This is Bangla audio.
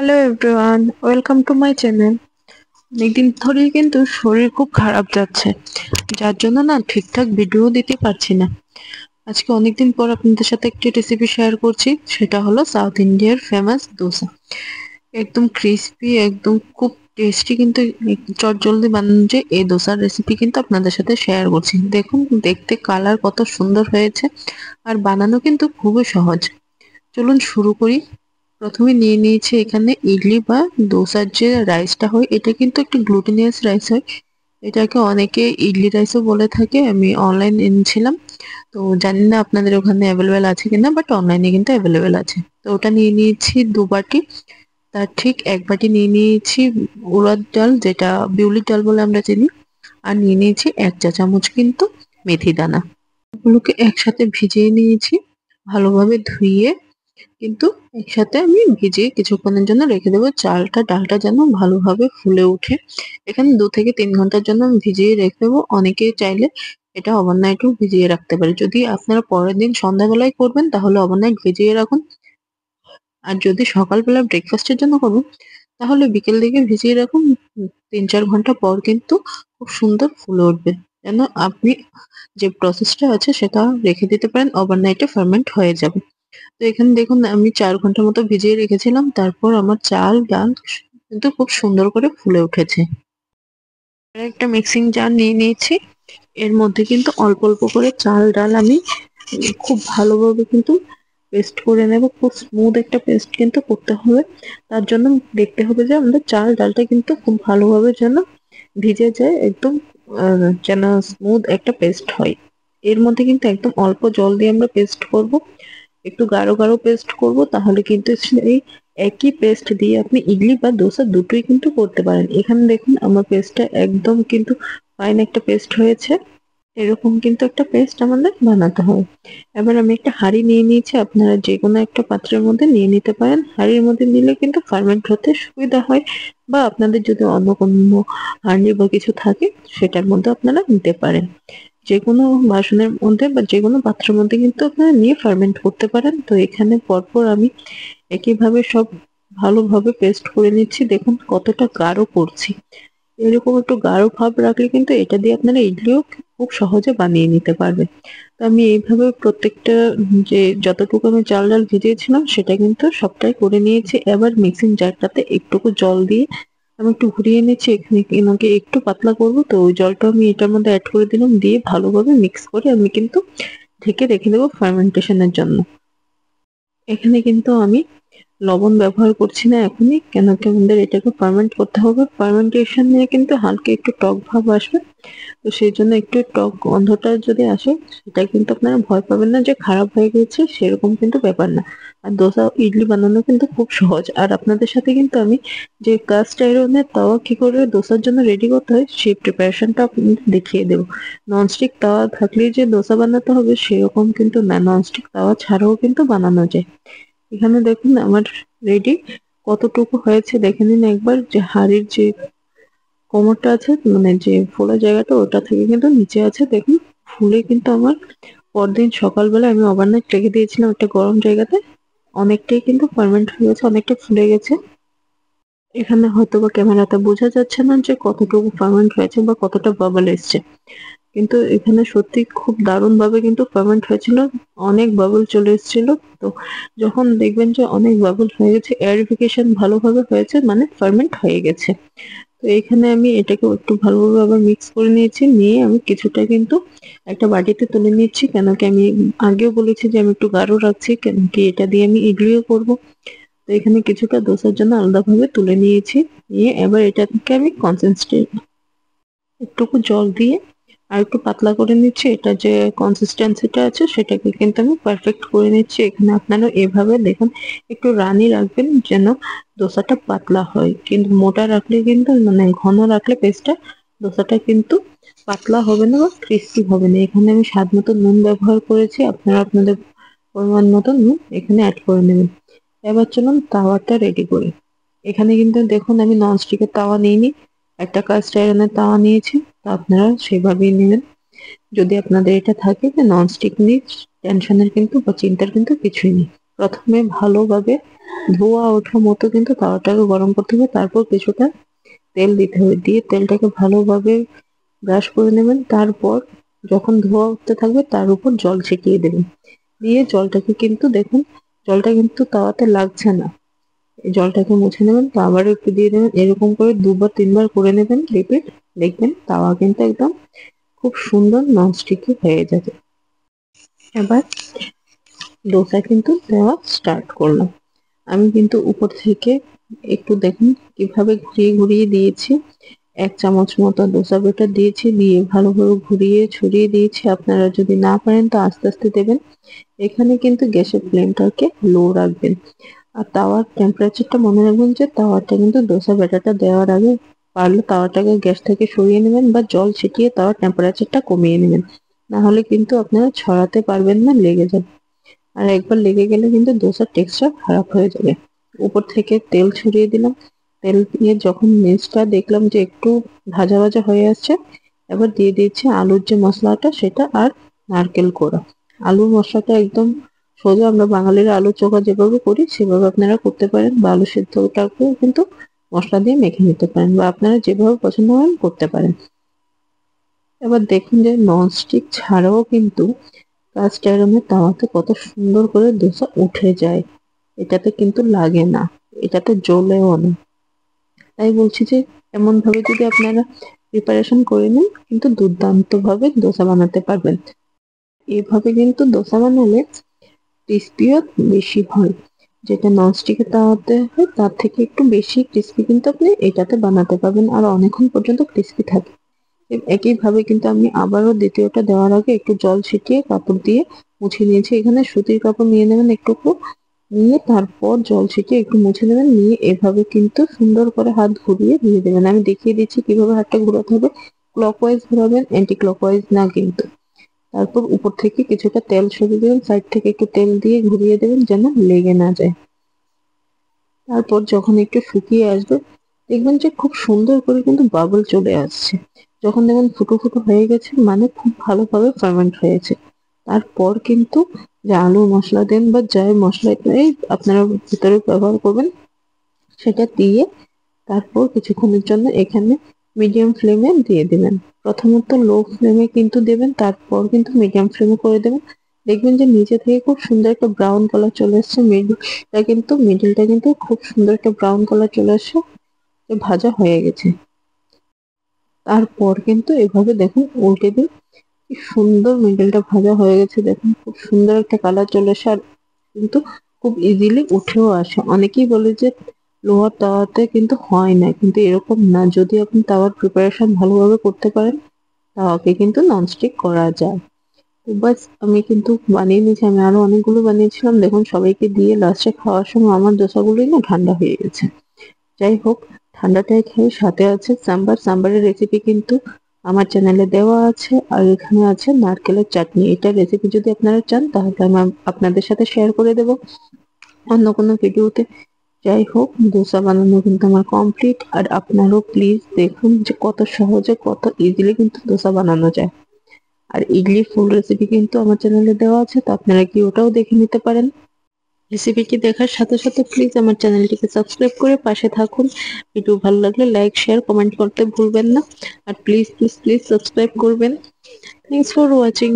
Hello everyone, welcome to my channel. অনেকদিন ধরেই কিন্তু শরীর খুব খারাপ যাচ্ছে, যার জন্য না ঠিকঠাক ভিডিও দিতে পারছি না। আজকে অনেকদিন পর আপনাদের সাথে একটি রেসিপি শেয়ার করছি, সেটা হলো সাউথ ইন্ডিয়ার ফেমাস দোসা। একদম ক্রিস্পি, একদম খুব টেস্টি, কিন্তু চটজলদি বানানো যে এই দোসার রেসিপি কিন্তু আপনাদের সাথে শেয়ার করছি। দেখুন, দেখতে কালার কত সুন্দর হয়েছে, আর বানানো কিন্তু খুবই সহজ। চলুন শুরু করি। প্রথমে নিয়ে নিয়েছি এখানে ইডলি বা দোসার যে রাইসটা হয়, এটা কিন্তু একটু গ্লুটেনিয়াস রাইস হয়। এটাকে অনেকে ইডলি রাইসও বলে থাকে। আমি অনলাইন এনেছিলাম, তো জানি না আপনাদের ওখানে অ্যাভেলেবেল আছে কিনা, বাট অনলাইনে কিন্তু অ্যাভেলেবেল আছে। তো ওটা নিয়ে নিয়েছি 2 বাটি। তার ঠিক 1 বাটি নিয়ে নিয়েছি উড়দ ডাল, যেটা বিউলির ডাল বলে আমরা চিনি। আর নিয়ে নিয়েছি 1 চা চামচ কিন্তু মেথি দানা। ওগুলোকে একসাথে ভিজিয়ে নিয়েছি, ভালোভাবে ধুইয়ে কিন্তু একসাথে আমি ভিজিয়ে কিছুক্ষণের জন্য রেখে দেবো। ডালটা যেন ভালোভাবে ফুলে ওঠে। এখানে 2 থেকে 3 ঘন্টার জন্য আমি ভিজিয়ে রেখে দেবো। অনেকেই চাইলে এটা ওভারনাইটও ভিজিয়ে রাখতে পারে। যদি আপনারা পরের দিন সন্ধ্যাবেলায় করবেন তাহলে ওভারনাইট ভিজিয়ে রাখুন, আর যদি সকালবেলা ব্রেকফাস্টের জন্য করবেন তাহলে বিকেল দিকে ভিজিয়ে রাখুন। 3-4 ঘন্টা পর কিন্তু খুব সুন্দর ফুলে উঠবে। যেন আপনি যে প্রসেসটা আছে সেটা রেখে দিতে পারেন, ওভারনাইটে ফার্মেন্ট হয়ে যাবে। তো এখানে দেখুন, আমি 4 ঘন্টা মতো ভিজিয়ে রেখেছিলাম, তারপর আমার চাল ডাল কিন্তু খুব সুন্দর করে ফুলে উঠেছে। আর একটা মিক্সিং জার নিয়ে নিয়েছি। এর মধ্যে কিন্তু অল্প অল্প করে চাল ডাল আমি খুব ভালোভাবে কিন্তু পেস্ট করে নেব। খুব স্মুথ একটা পেস্ট কিন্তু করতে হবে। তার জন্য দেখতে হবে যে আমাদের চাল ডালটা কিন্তু খুব ভালোভাবে যেন ভিজে যায়, একদম যেন স্মুথ একটা পেস্ট হয়। এর মধ্যে কিন্তু একদম অল্প জল দিয়ে আমরা পেস্ট করব, একটু গাঢ় গাঢ় পেস্ট করব। তাহলে কিন্তু এই একই পেস্ট দিয়ে আপনি ইডলি বা দোসা দুটোই কিন্তু করতে পারেন। এখানে দেখুন আমার পেস্টটা একদম কিন্তু ফাইন একটা পেস্ট হয়েছে। এরকম কিন্তু একটা পেস্ট আমাদের বানাতে হয়। এবার আমি একটা হাঁড়ি নিয়ে নিয়েছি, আপনারা যে কোনো একটা পাত্রের মধ্যে নিয়ে নিতে পারেন। হাঁড়ির মধ্যে নিলে কিন্তু ফার্মেন্ট হতে সুবিধা হয়, বা আপনাদের যদি অন্য কোনো হাঁড়ি বা কিছু থাকে সেটার মধ্যে আপনারা নিতে পারেন। যেকোনো বাসনের মধ্যে বা যেকোনো পাত্রের মধ্যে কিন্তু আপনারা নিয়ে ফার্মেন্ট করতে পারেন। তো এখানে পরপর আমি একইভাবে সব ভালোভাবে পেস্ট করে নিচ্ছি। দেখুন কতটা গাঢ় করছি। এরকম একটু গাঢ় ভাব রাখলে কিন্তু এটা দিয়ে আপনারা ইডলিও খুব সহজে বানিয়ে নিতে পারবেন। তো আমি এইভাবে প্রত্যেকটা যে যতটুকু আমি চাল ডাল ভিজিয়েছিলাম সেটা কিন্তু সবটাই করে নিয়েছি। এবার মিক্সিং জারটাতে একটুকু জল দিয়ে আমি একটু ঘুরিয়ে নিচ্ছি। এখানে এনাকে একটু পাতলা করব, তো ওই জলটা আমি এটার মধ্যে অ্যাড করে দিলাম। দিয়ে ভালোভাবে মিক্স করে আমি কিন্তু ঢেকে রেখে দেবো ফার্মেন্টেশনের জন্য। এখানে কিন্তু আমি লবণ ব্যবহার করছি না এখনই, কেন কি আমাদের এটাকে ফার্মেন্ট করতে হবে। ফার্মেন্টেশন নিয়ে কিন্তু হালকা একটু টক ভাব আসবে। তো সেই জন্য একটু টক গন্ধটা যদি আসে, সেটা কিন্তু আপনারা ভয় পাবেন না যে খারাপ হয়ে গেছে, সেরকম কিন্তু ব্যাপার না। আর দোসা ইডলি বানানো কিন্তু খুব সহজ। আর আপনাদের সাথে কিন্তু আমি যে কাস্ট আয়রনের তাওয়া কি করে দোসার জন্য রেডি করতে হয় সেই প্রিপারেশনটা আপনাদের দেখিয়ে দেবো। ননস্টিক তাওয়া থাকলেই যে দোসা বানাতে হবে সেরকম কিন্তু না, ননস্টিক তাওয়া ছাড়াও কিন্তু বানানো যায়। এখানে দেখুন আমার রেডি কতটুকু হয়েছে দেখে নিন একবার। যে হাড়ির যে কোমরটা আছে, মানে যে ফোলা জায়গাটা, ওটা থেকে কিন্তু নিচে আছে। দেখুন ফুলে কিন্তু আমার পরদিন সকালবেলা আমি ওভারনাইট রেখে দিয়েছিলাম একটা গরম জায়গাতে। অনেকটাই কিন্তু ফার্মেন্ট হয়ে গেছে, অনেকটা ফুলে গেছে। এখানে হয়তো বা ক্যামেরাতে বোঝা যাচ্ছে না যে কতটুকু ফার্মেন্ট হয়েছে বা কতটা বাবল এসছে, কিন্তু এখানে সত্যি খুব দারুণ ভাবে কিন্তু ফার্মেন্ট হয়েছিল। অনেক বাবল চলে এসেছিল। তো যখন দেখবেন যে অনেক বাবল হয়ে গেছে, এয়ারিফিকেশন ভালোভাবে হয়েছে, মানে ফার্মেন্ট হয়ে গেছে। তো এখানে আমি এটাকে একটু ভালোভাবে আবার মিক্স করে নিয়েছি। নিয়ে আমি কিছুটা কিন্তু একটা বাটিতে তুলে নিচ্ছি, কেন কি আমি আগেও বলেছি যে আমি একটু গাঢ় রাখছি, কেন কি এটা দিয়ে আমি ইডলিও করব। তো এখানে কিছুটা দোসার জন্য আলাদাভাবে তুলে নিয়েছি। নিয়ে এবার এটাকে আমি কনসিস্টেন্সি একটুকু জল দিয়ে আর একটু পাতলা করে নিচ্ছি। এটা যে কনসিস্টেন্সিটা আছে সেটাকে কিন্তু আমি পারফেক্ট করে নিচ্ছি। এখানে আপনারা এভাবে দেখুন, একটু রানি রাখবেন যেন দোসাটা পাতলা হয়, কিন্তু মোটা রাখলে কিন্তু, মানে ঘন রাখলে পেস্টটা, দোসাটা কিন্তু পাতলা হবে না বা ক্রিস্পি হবে না। এখানে আমি স্বাদ মতো নুন ব্যবহার করেছি, আপনারা আপনাদের পরিমাণ মতো নুন এখানে অ্যাড করে নেবেন। এবার চলুন তাওয়াটা রেডি করি। এখানে কিন্তু দেখুন আমি ননস্টিকের তাওয়া নিইনি, একটা কাস্ট আয়রনের তাওয়া নিয়েছি। তো আপনারা সেভাবেই নেবেন। যদি আপনাদের এটা থাকে যে ননস্টিক নিয়ে টেনশনের কিন্তু বা চিন্তার কিন্তু কিছুই নেই। প্রথমে ভালোভাবে ধোয়া ওঠা মতো কিন্তু তাওয়াটাকে গরম করতে হবে, তারপর কিছুটা তেল দিতে হবে, দিয়ে তেলটাকে ভালোভাবে ব্রাশ করে নেবেন। তারপর যখন ধোয়া উঠতে থাকবে তার উপর জল ছিটিয়ে দেবেন, দিয়ে জলটাকে কিন্তু দেখুন জলটা কিন্তু তাওয়াতে লাগছে না, এই জলটাকে মুছে নেবেন। তো আবারও একটু দিয়ে দেবেন, এরকম করে 2 বার 3 বার করে নেবেন রিপিট। দেখবেন তাওয়া কিন্তু একদম খুব সুন্দর ননস্টিকি হয়ে যাবে। এবার ডোসা কিন্তু দেওয়া স্টার্ট করলাম। আমি কিন্তু উপর থেকে একটু দেখুন কিভাবে ঘুরিয়ে ঘুরিয়ে দিয়েছি, 1 চামচ মতো ডোসা ব্যাটার দিয়েছি, দিয়ে ভালোভাবে ঘুরিয়ে ছড়িয়ে দিয়েছি। আপনারা যদি না পারেন তো আস্তে আস্তে দেবেন। এখানে কিন্তু গ্যাসের ফ্লেমটাকে লো রাখবেন, আর তাওয়ার টেম্পারেচারটা মনে রাখবেন যে তাওয়াটা কিন্তু ডোসা ব্যাটারটা দেওয়ার আগে পারলে তাওয়াটাকে গ্যাস থেকে সরিয়ে নেবেন বা জল ছিটিয়ে তাওয়ার টেম্পারেচারটা কমিয়ে নেবেন, না হলে কিন্তু আপনারা ছড়াতে পারবেন না, লেগে যাবে। আর একবার লেগে গেলে কিন্তু ডোসার টেক্সচার খারাপ হয়ে যাবে। উপর থেকে তেল ছড়িয়ে দিলাম, তেল দিয়ে যখন নিচটা দেখলাম যে একটু ভাজা ভাজা হয়ে আসছে, এবার দিয়ে দিচ্ছি আলুর যে মশলাটা সেটা আর নারকেল কোড়া। আলুর মশলাটা একদম সোজা, আমরা বাঙালিরা আলু চোখা যেভাবে করি সেভাবে আপনারা করতে পারেন, বা আলু সেদ্ধটাকেও কিন্তু মশলা দিয়ে মেখে নিতে পারেন, বা আপনারা যেভাবে পছন্দ করেন করতে পারেন। এবার দেখুন যে ননস্টিক ছাড়াও কিন্তু কাস্ট আয়রনের তাওয়াতে কত সুন্দর করে ডোসা উঠে যায়, এটাতে কিন্তু লাগে না, এটাতে জ্বলেও না। তাই বলছি যে এমন ভাবে যদি আপনারা প্রিপারেশন করে নেন কিন্তু দুর্দান্ত ভাবে ডোসা বানাতে পারবেন। এভাবে কিন্তু ডোসা বানালে ক্রিস্পিও বেশি হয়, যেটা ননস্টিকের তাওয়াতে হয় তার থেকে একটু বেশি ক্রিস্পি কিন্তু আপনি এটাতে বানাতে পারবেন, আর অনেকক্ষণ পর্যন্ত ক্রিস্পি থাকে। একইভাবে কিন্তু আমি আবারও দ্বিতীয়টা দেওয়ার আগে একটু জল ছিটিয়ে কাপড় দিয়ে মুছে নিয়েছি। এখানে সুতির কাপড় নিয়ে নেবেন একটু, নিয়ে তারপর জল ছিটিয়ে একটু মুছে নেবেন, নিয়ে এভাবে কিন্তু সুন্দর করে হাত ঘুরিয়ে দিয়ে দেবেন। আমি দেখিয়ে দিচ্ছি কিভাবে হাতটা ঘোরাতে হবে। ক্লকওয়াইজ ঘোরাবেন, অ্যান্টি ক্লকওয়াইজ না কিন্তু। তারপর উপর থেকে কিছুটা তেল ছড়িয়ে দেবেন, সাইড থেকে একটু তেল দিয়ে ঘুরিয়ে দেবেন যেন লেগে না যায়। তারপর যখন একটু শুকিয়ে আসবে দেখবেন যে খুব সুন্দর করে কিন্তু বাবল চলে আসছে। যখন দেখবেন ফুটো ফুটো হয়ে গেছে মানে খুব ভালোভাবে ফার্মেন্ট হয়েছে। তারপর কিন্তু যে আলু মশলা দেন বা যাই মশলাটাই আপনারা ভিতরে ব্যবহার করবেন সেটা দিয়ে তারপর কিছুক্ষণের জন্য এখানে মিডিয়াম ফ্লেমে দিয়ে দিবেন। প্রথমত লো ফ্লেমে কিন্তু দেবেন, তারপর কিন্তু মিডিয়াম ফ্লেমে করে দেবেন। দেখবেন যে নিচে থেকে খুব সুন্দর একটা ব্রাউন কালার চলে আসছে, মিডিলটা কিন্তু খুব সুন্দর একটা ব্রাউন কালার চলে আসছে, ভাজা হয়ে গেছে। তারপর কিন্তু এভাবে দেখুন উল্টে দিন, কি সুন্দর মিডলটা ভাজা হয়ে গেছে, দেখুন খুব সুন্দর একটা কালার চলে আসে, আর কিন্তু খুব ইজিলি উঠেও আসে। অনেকেই বলে যে লোহার তাওয়াতে কিন্তু হয় না, কিন্তু এরকম না, যদি আপনি তাওয়ার প্রিপারেশন ভালোভাবে করতে পারেন তাওয়াকে কিন্তু ননস্টিক করা যায়। তো বাস আমি কিন্তু বানিয়ে নিয়েছি, আমি আরো অনেকগুলো বানিয়েছিলাম, দেখুন সবাইকে দিয়ে লাস্টে খাওয়ার সময় আমার ডোসাগুলোই না ঠান্ডা হয়ে গেছে। যাই হোক, ঠান্ডাটাই খাই। সাথে আছে সাম্বার, সাম্বারের রেসিপি কিন্তু আমার চ্যানেলে দেওয়া আছে, আর এখানে আছে নারকেলের চাটনি। এটার রেসিপি যদি আপনারা চান তাহলে আমি আপনাদের সাথে শেয়ার করে দেব অন্য কোনো ভিডিওতে। যাই হোক, ডোসা বানানো কিন্তু আমার কমপ্লিট, আর আপনারাও প্লিজ দেখুন যে কত সহজে কত ইজিলি কিন্তু ডোসা বানানো যায়। আর ইডলি ফুল রেসিপি কিন্তু আমার চ্যানেলে দেওয়া আছে, তো আপনারা কি ওটাও দেখে নিতে পারেন। রেসিপিটি দেখার সাথে সাথে প্লিজ আমার চ্যানেলটিকে সাবস্ক্রাইব করে পাশে থাকুন। ভিডিও ভালো লাগলে লাইক শেয়ার কমেন্ট করতে ভুলবেন না, আর প্লিজ প্লিজ প্লিজ সাবস্ক্রাইব করবেন। Thanks for watching.